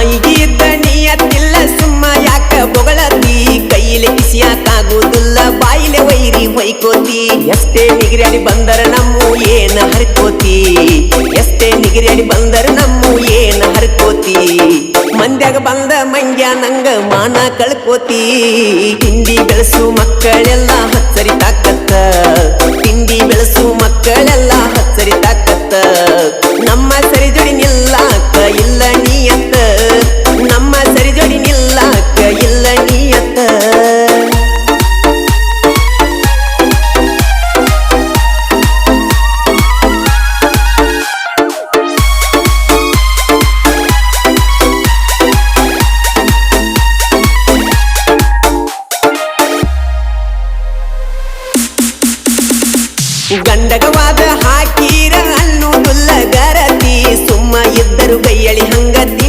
ನಾಯಿಗೆ ಇದ್ದ ನಿಯತ್ತಿಲ್ಲ ಸುಮ್ಮ ಯಾಕ ಬೊಗಳತಿ ಕೈಲಿ ಕಿಸಿಯಾಕಾಗುದಿಲ್ಲ ಬಾಯಿಲೆ ವೈರಿ ಹೊಯ್ಕೋತಿ ಎಷ್ಟೇ ನಿಗಿರ್ಯಾಡಿ ಬಂದರ ನಮ್ಮು ಏನ ಹರ್ಕೋತಿ ಎಷ್ಟೇ ನಿಗಿರ್ಯಾಡಿ ಬಂದರ ನಮ್ಮು ಏನ ಹರ್ಕೋತಿ ಮಂದ್ಯಾಗ ಬಂದ ಮಂಗ್ಯ ನಂಗ ಮಾನ ಕಳ್ಕೋತಿ ತಿಂಡಿ ಬೆಳೆಸು ಮಕ್ಕಳೆಲ್ಲ ಹಚ್ಚರಿ ತಾಕತ್ತ ತಿಂಡಿ ಬೆಳೆಸು ಮಕ್ಕಳೆಲ್ಲ ಹಚ್ಚರಿ ತಾಕತ್ತ ನಮ್ಮ